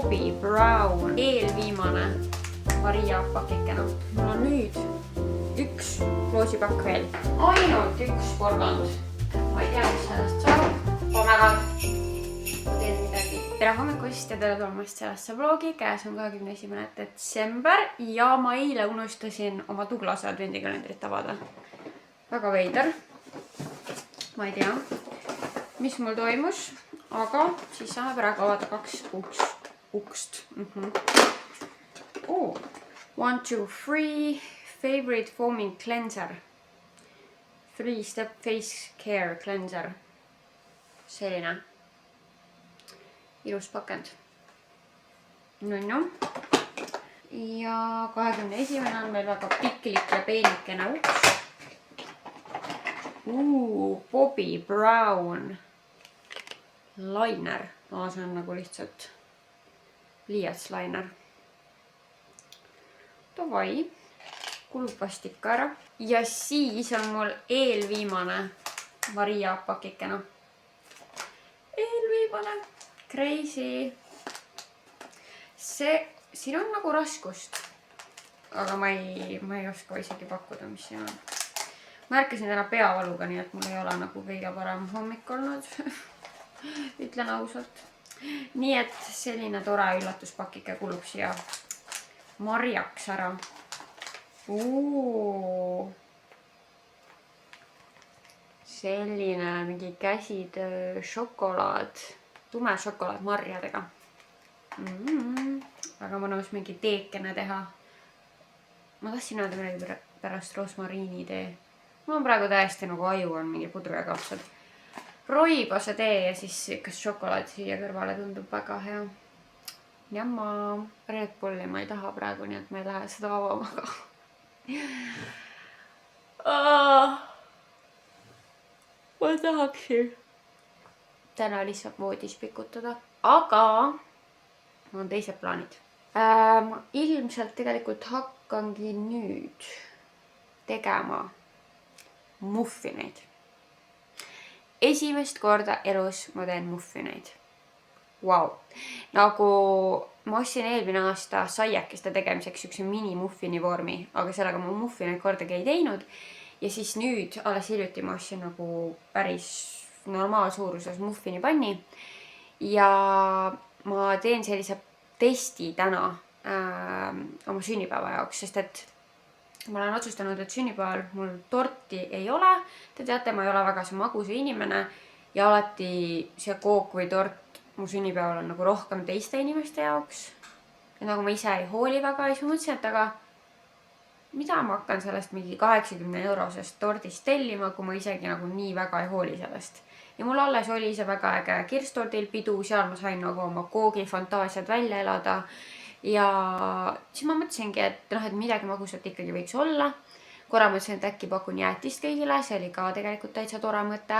Bobbi Brown eelviimane Maria pakikene. Mul on nüüd üks loosipakk veel. Ainult üks porgand. Ma ei tea, mis sellest saab. Pomegad. Ma teen midagi. Tere hommikust ja tere tulemast sellesse vlogi. Käes on 21. detsember ja ma eile unustasin oma Tuglase advendikalendrit avada. Väga veider. Ma ei tea, mis mul toimus, aga siis saame praegu avada 2 ukst. 1, 2, 3 favorite foaming cleanser. 3-step face care cleanser. Selline ilus pakend. No. Ja 21. on meil väga piklik ja peenikene uks. Bobbi Brown lainer. See on nagu lihtsalt pliiatslainer. Davai. Kulub vast ikka ära. Ja siis on mul eelviimane Maria pakikene. Eelviimane. Crazy. Siin on nagu raskust. Aga ma ei oska isegi pakkuda, mis siin on. Ma ärkasin täna peavaluga, nii et mul ei ole nagu kõige parem hommik olnud. Ütlen ausalt. Nii et selline tore üllatuspakike kulub siia marjaks ära. Selline mingi käsitöö šokolaad, tume šokolaad marjadega. Väga mõnus mingi teekene teha. Ma tahtsin öelda midagi pärast rosmariini tee. Mul on praegu täiesti nagu aju on mingi pudru ja kapsad. Roibase tee ja siis kas šokolaad siia kõrvale tundub väga hea. Jamma. Red Bulli ma ei taha praegu, nii et ma ei lähe seda avama ka. Ma tahaksin täna lihtsalt voodis pikutada. Aga mul on teised plaanid. Ma ilmselt tegelikult hakkangi nüüd tegema muffineid. Esimest korda elus ma teen muffineid. Wow. Nagu ma ostsin eelmine aasta saiakeste tegemiseks üks mini-muffini vormi, aga sellega ma muffineid kordagi ei teinud. Ja siis nüüd alles hiljuti ma ostsin nagu päris normaalsuuruses muffini panni. Ja ma teen sellise testi täna oma sünnipäeva jaoks, sest et ma olen otsustanud, et sünnipäeval mul torti ei ole. Te teate, ma ei ole väga see magusa inimene ja alati see kook või tort mu sünnipäeval on nagu rohkem teiste inimeste jaoks. Ja nagu ma ise ei hooli väga, siis ma mõtlesin, et aga mida ma hakkan sellest mingi 80 € tordist tellima, kui ma isegi nagu nii väga ei hooli sellest. Ja mul alles oli see väga äge kirstordil pidu, seal ma sain nagu oma koogifantaasiad välja elada. Ja siis ma mõtlesingi, et midagi magusat ikkagi võiks olla. Korra mõtlesin, et äkki pakun jäätist kõigile, see oli ka tegelikult täitsa tore mõte.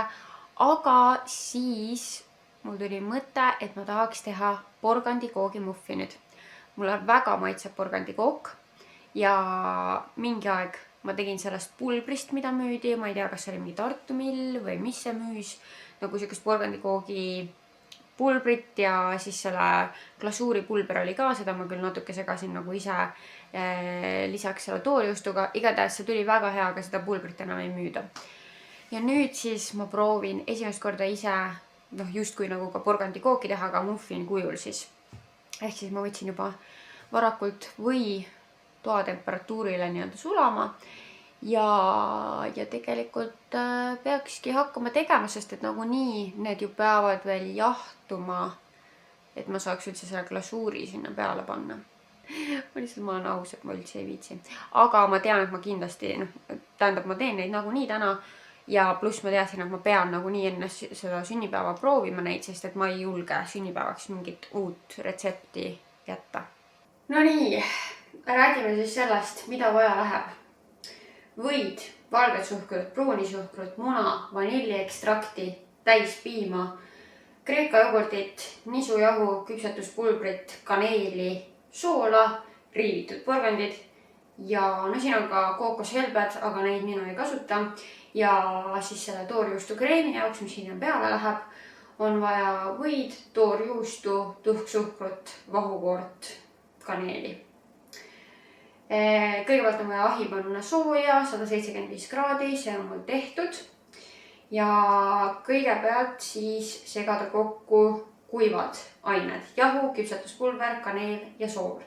Aga siis mul tuli mõte, et ma tahaks teha porgandikoogi muffinid. Mulle väga maitseb porgandikook ja mingi aeg ma tegin sellest pulbrist, mida müüdi. Ma ei tea, kas see oli mingi Tartu Mill või mis see müüs. Nagu sellist porgandikoogi pulbrit ja siis selle glasuuri pulber oli ka, seda ma küll natuke segasin nagu ise lisaks selle toorjuustuga. Igatahes see tuli väga hea, aga seda pulbrit enam ei müüda. Ja nüüd siis ma proovin esimest korda ise justkui nagu ka porgandikooki teha, aga muffin kujul siis. Ehk siis ma võtsin juba varakult või toatemperatuurile nii-öelda sulama. Ja tegelikult peakski hakkama tegema, sest et nagu nii need ju peavad veel jahtuma, et ma saaks üldse selle glasuuri sinna peale panna. Ma olen aus, et ma üldse ei viitsi. Aga ma tean, et ma kindlasti, tähendab, ma teen neid nagu nii täna ja pluss ma teadsin, et ma pean nagu nii enne seda sünnipäeva proovima neid, sest et ma ei julge sünnipäevaks mingit uut retsepti jätta. No nii, räägime siis sellest, mida vaja läheb. Võid, valget suhkrut, pruuni suhkrut, muna, vanilliekstrakti, täispiima, kreeka jogurtit, nisujahu, küpsetuspulbrit, kaneeli, soola, riivitud porgandid ja siin on ka kookoshelbed, aga neid mina ei kasuta. Ja siis selle toorjuustu kreemi jaoks, mis sinna peale läheb, on vaja võid, toorjuustu, tuhksuhkrut, vahukoort, kaneeli. Kõigepealt on vaja ahi panna sooja, 175 kraadi, see on mul tehtud. Ja kõigepealt siis segada kokku kuivad ained, jahu, küpsetuspulber, kaneel ja sool.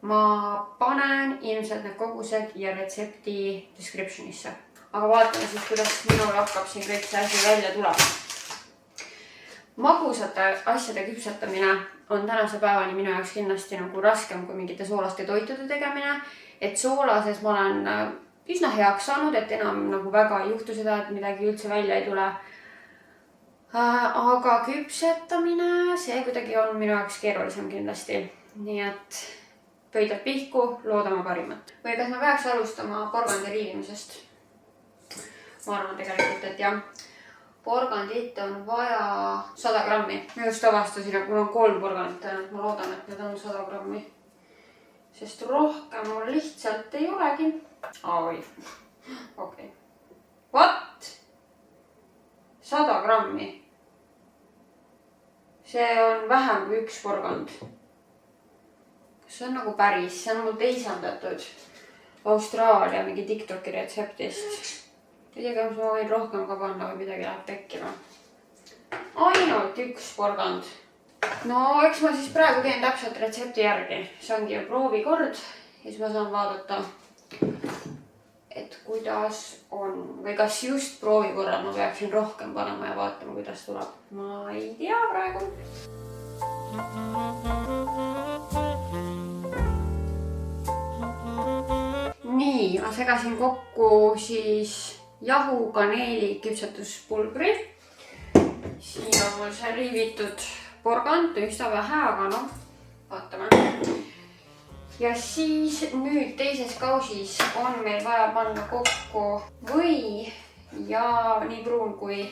Ma panen ilmselt need kogused ja retsepti descriptionisse. Aga vaatame siis, kuidas minul hakkab siin kõik see asi välja tulema. Magusate asjade küpsetamine on tänase päevani minu jaoks kindlasti nagu raskem kui mingite soolaste toitude tegemine. Et soolases ma olen üsna heaks saanud, et enam nagu väga ei juhtu seda, et midagi üldse välja ei tule. Aga küpsetamine, see kuidagi on minu jaoks keerulisem kindlasti. Nii et pöidlad pihku, loodame parimat. Või kas ma peaks alustama porgandi riivimisest? Ma arvan tegelikult, et jah. Porgandit on vaja 100 grammi. Ma just avastasin, et mul on 3 porgandit. Ma loodan, et need on 100 grammi. Sest rohkem mul lihtsalt ei olegi. Oi. Okei. What? 100 grammi. See on vähem kui 1 porgand. See on nagu päris. See on mul teisendatud Austraalia mingi TikToki retseptist. Ei tea, kas ma võin rohkem ka panna või midagi läheb tekkima. Ainult 1 porgand. No, eks ma siis praegu teen täpselt retsepti järgi. See ongi ju proovikord. Ja siis ma saan vaadata, et kuidas on. Või kas just proovikorral ma peaksin rohkem panema ja vaatama, kuidas tuleb. Ma ei tea praegu. Nii, ma segasin kokku siis jahu, kaneeli, küpsetuspulbri. Siin on mul see riivitud porgand, üsna vähe, aga noh, vaatame. Ja siis nüüd teises kausis on meil vaja panna kokku või ja nii pruun kui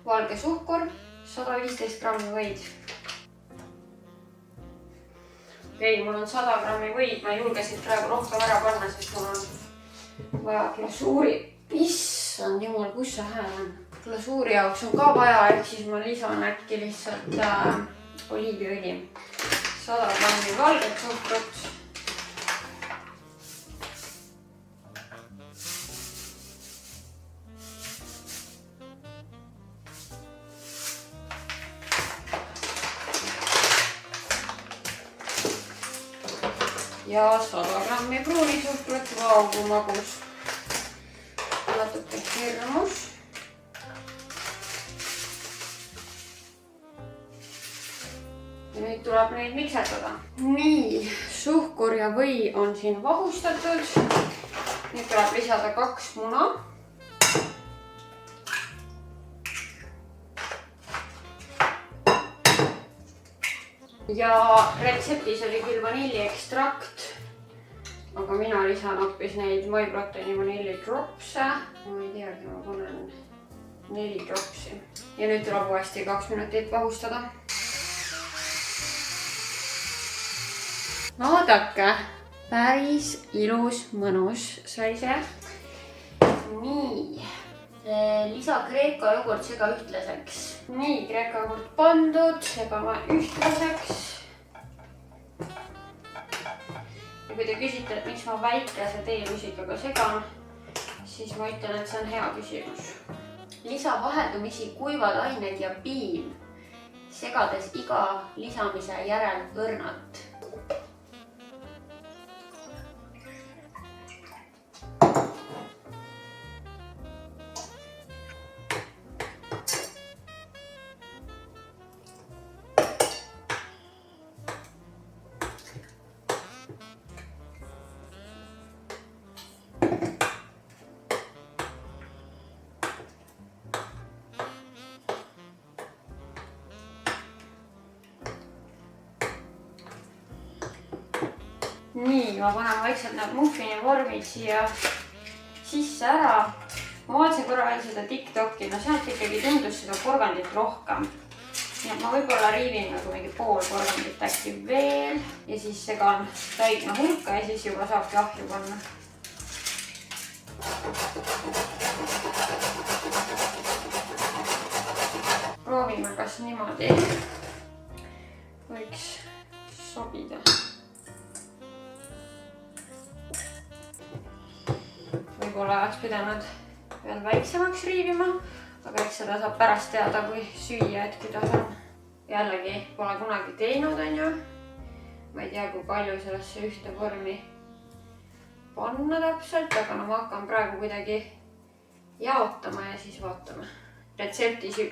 valge suhkur, 115 grammi võid. Okei, mul on 100 grammi võid, ma julgesin praegu rohkem ära panna, sest mul on vaja glasuuri. Issand jumal, kus see hääl on? Glasuuri jaoks on ka vaja, et siis ma lisan äkki lihtsalt oliiviõli. 100 grammi valget suhkrut. Ja 100 grammi pruunisuhkrut, vau, kui magus. Natuke hirmus. Ja nüüd tuleb neid miksetada. Nii, suhkur ja või on siin vahustatud. Nüüd tuleb lisada 2 muna. Ja retseptis oli küll vanilliekstrakt, aga mina lisan hoopis neid MyProteini vanillidropse. Ma ei teagi, ma panen 4 dropsi. Ja nüüd tuleb uuesti 2 minutit vahustada. Vaadake, päris ilus, mõnus sai see. Nii, lisa kreeka jogurt sega ühtlaseks. Nii, kreeka jogurt pandud, segame ühtlaseks. Ja kui te küsite, et miks ma väikese teelusikaga segan, siis ma ütlen, et see on hea küsimus. Lisa vaheldumisi kuivad ained ja piim, segades iga lisamise järel õrnalt. Nii, ma panen vaikselt need muffini vormid siia sisse ära. Ma vaatasin korra veel seda TikToki, no sealt ikkagi tundus seda porgandit rohkem. Ja ma võib-olla riivin nagu mingi pool porgandit äkki veel ja siis segan täigna hulka ja siis juba saabki ahju panna. proovime, kas niimoodi võiks sobida. Võib-olla oleks pidanud veel väiksemaks riivima, aga eks seda saab pärast teada, kui süüa, et kuidas on. Jällegi pole kunagi teinud, on ju. Ma ei tea, kui palju sellesse ühte vormi panna täpselt, aga no ma hakkan praegu kuidagi jaotama ja siis vaatame. Retseptis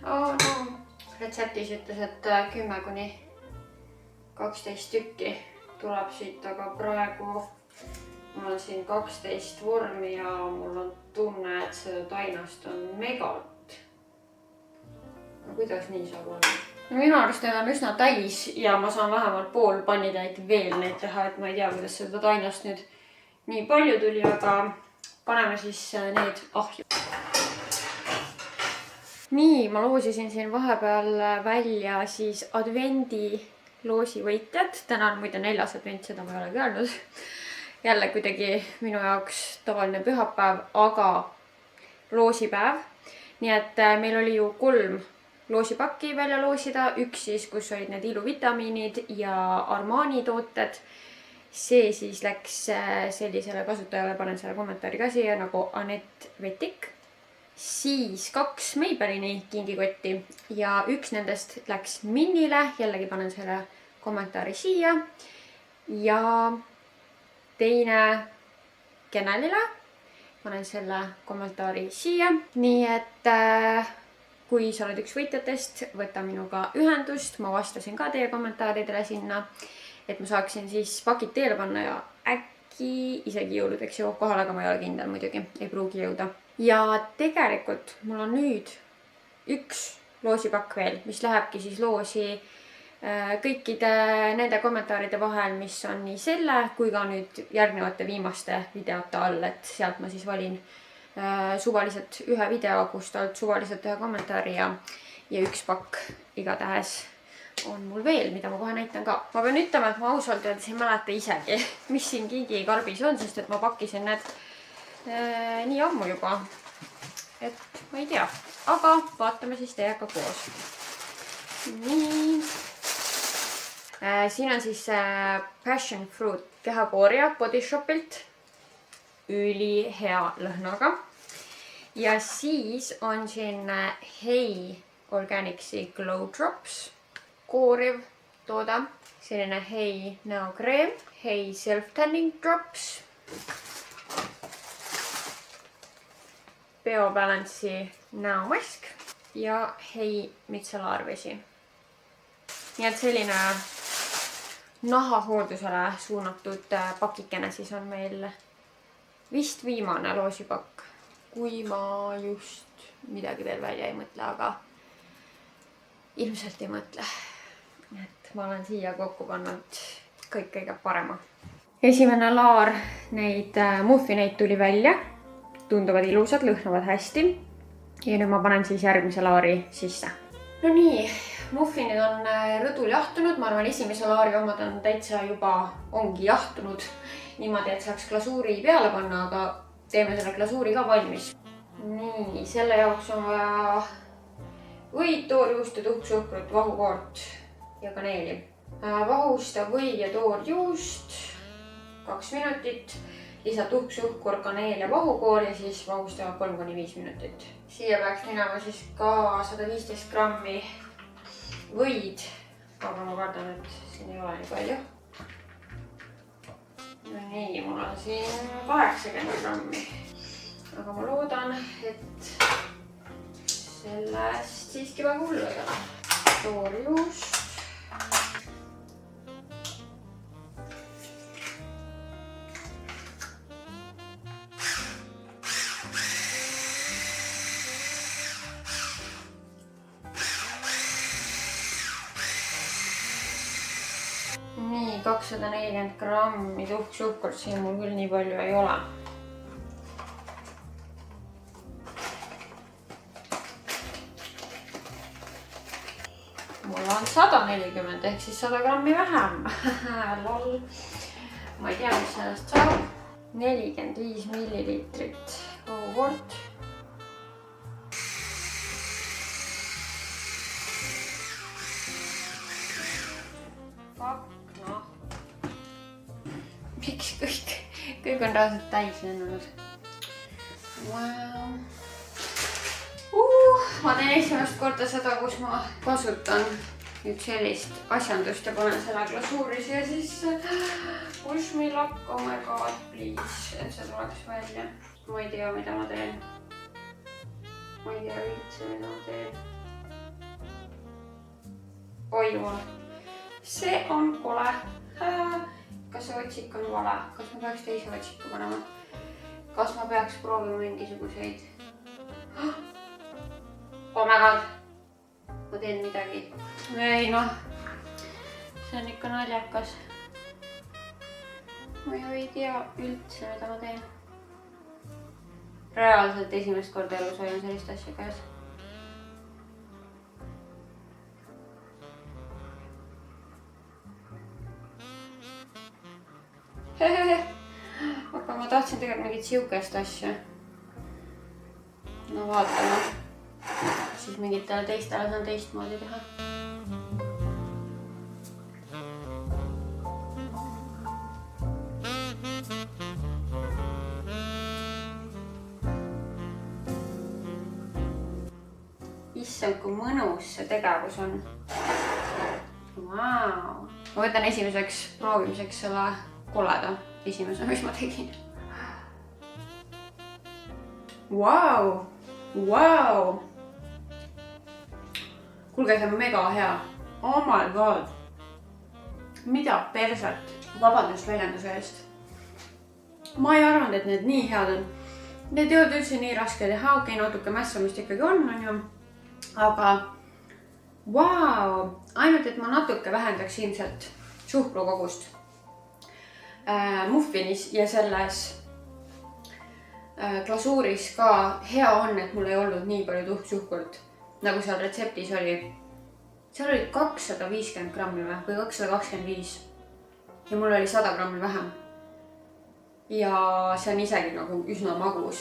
oh no. Retseptis ütles, et 10 kuni 12 tükki tuleb siit, aga praegu mul on siin 12 vormi ja mul on tunne, et seda tainast on megalt. No kuidas nii saab olla? Minu arust need on üsna täis ja ma saan vähemalt pool pannitäit veel neid teha, et ma ei tea, kuidas seda tainast nüüd nii palju tuli, aga paneme siis need ahju. Nii, ma loosisin siin vahepeal välja siis advendi loosi võitjad. Täna on muide 4. advent, seda ma ei olegi öelnud. Jälle kuidagi minu jaoks tavaline pühapäev, aga loosipäev. Nii et meil oli ju 3 loosipakki välja loosida. Üks siis, kus olid need iluvitamiinid ja Armani tooted. See siis läks sellisele kasutajale, panen selle kommentaari ka siia, nagu Anett Vetik. Siis 2 Maybellini kingikotti ja üks nendest läks Minnile. Jällegi panen selle kommentaari siia. Ja teine Kenelile. Panen selle kommentaari siia. Nii et kui sa oled üks võitjatest, võta minuga ühendust. Ma vastasin ka teie kommentaaridele sinna, et ma saaksin siis pakid teele panna ja äkki isegi jõuludeks jõuab kohale, aga ma ei ole kindel muidugi, ei pruugi jõuda. Ja tegelikult mul on nüüd üks loosipakk veel, mis lähebki siis loosi kõikide nende kommentaaride vahel, mis on nii selle kui ka nüüd järgnevate viimaste videote all, et sealt ma siis valin suvaliselt ühe video, kust alt suvaliselt ühe kommentaari ja üks pakk igatahes on mul veel, mida ma kohe näitan ka. Ma pean ütlema, et ma ausalt öeldes ei mäleta isegi, mis siin kingikarbis on, sest et ma pakkisin need nii ammu juba, et ma ei tea, aga vaatame siis teiega koos. Nii. Siin on siis Passion Fruit kehakoorja Body Shopilt. Üli hea lõhnaga. Ja siis on siin Hei Organicsi Glow Drops. Kooriv toode. Selline Hei näokreem. Hei Self Tanning Drops. BioBalance'i näomask. Ja Hei mitselaarvesi. Nii et selline nahahooldusele suunatud pakikene siis on meil vist viimane loosipakk, kui ma just midagi veel välja ei mõtle, aga ilmselt ei mõtle. Et ma olen siia kokku pannud kõik kõige parema. Esimene laar neid muffineid tuli välja. Tunduvad ilusad, lõhnavad hästi. Ja nüüd ma panen siis järgmise laari sisse. No nii, muffinid on rõdul jahtunud. Ma arvan, esimese laari omad on täitsa juba ongi jahtunud. Niimoodi, et saaks glasuuri peale panna, aga teeme selle glasuuri ka valmis. Nii, selle jaoks on vaja võid, toorjuustu, tuhksuhkrut, vahukoort ja kaneeli. Vahusta või ja toorjuust 2 minutit. Lisa tuhksuhkur, kaneel ja vahukoor ja siis vahusta 3-5 minutit. Siia peaks minema siis ka 115 grammi võid, aga ma kardan, et siin ei ole nii palju. Nii, mul on siin 80 grammi. Aga ma loodan, et sellest siiski väga hullu ei ole. Toorjuust. Nii, 240 grammi tuhksuhkurt, siin mul küll nii palju ei ole. Mul on 140 ehk siis 100 grammi vähem. Lol. Ma ei tea, mis sellest saab. 45 milliliitrit vahukoort. akna. Miks kõik on raudselt täis lennanud? Wow. Ma teen esimest korda seda, kus ma kasutan nüüd sellist asjandust ja panen selle glasuuri siia sisse. Push me lakk, oh my god, please, et see tuleks välja. Ma ei tea, mida ma teen. Ma ei tea üldse, mida ma teen. Oi jumal. See on kole. Kas see otsik on vale? Kas ma peaks teise otsiku panema? Kas ma peaks proovima mingisuguseid? Oh my god. Ma teen midagi. Ei noh. See on ikka naljakas. Ma ju ei tea üldse, mida ma teen. Reaalselt esimest korda elus hoian sellist asja käes. Aga ma tahtsin tegelikult mingit siukest asja. No vaatame. Siis mingitele teistele saan teistmoodi teha. Issand, kui mõnus see tegevus on. Wow. Ma võtan esimeseks proovimiseks selle koleda esimese, mis ma tegin. Wow. Wow. Kuulge, see on mega hea. Oh my god. Mida perset? Vabandust väljenduse eest. Ma ei arvanud, et need nii head on. Need ei olnud üldse nii raske teha. Okei, natuke mässamist ikkagi on ju. Aga wow. Ainult, et ma natuke vähendaks ilmselt suhkrukogust muffinis ja selles glasuuris ka hea on, et mul ei olnud nii palju suhkurt, nagu seal retseptis oli. Seal oli 250 grammi või 225 ja mul oli 100 grammi vähem. Ja see on isegi nagu üsna magus,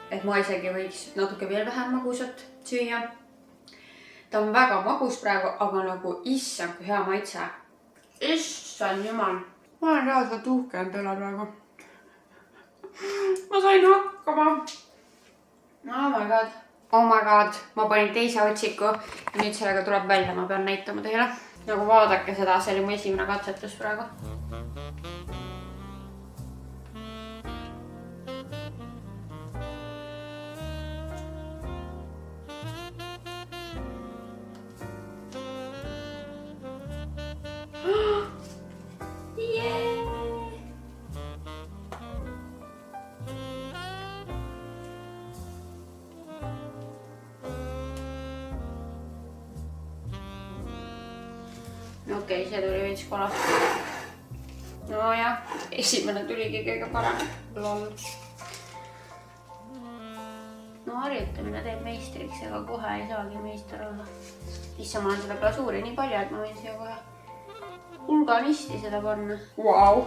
et ma isegi võiks natuke veel vähem magusat süüa. Ta on väga magus praegu, aga nagu issand, kui hea maitse. Issand jumal. Ma olen reaalselt uhke endale praegu. Ma sain hakkama. Oh my god. Oh my god. Ma panin teise otsiku ja nüüd sellega tuleb välja. Ma pean näitama teile. Nagu vaadake seda, see oli mu esimene katsetus praegu. Okei, see tuli veits kolast. No jah, esimene tuligi kõige parem. Lol. No harjutamine teeb meistriks, aga kohe ei saagi meister olla. Issa, ma olen seda glasuuri nii palju, et ma võin siia kohe hulganisti seda panna. Wow.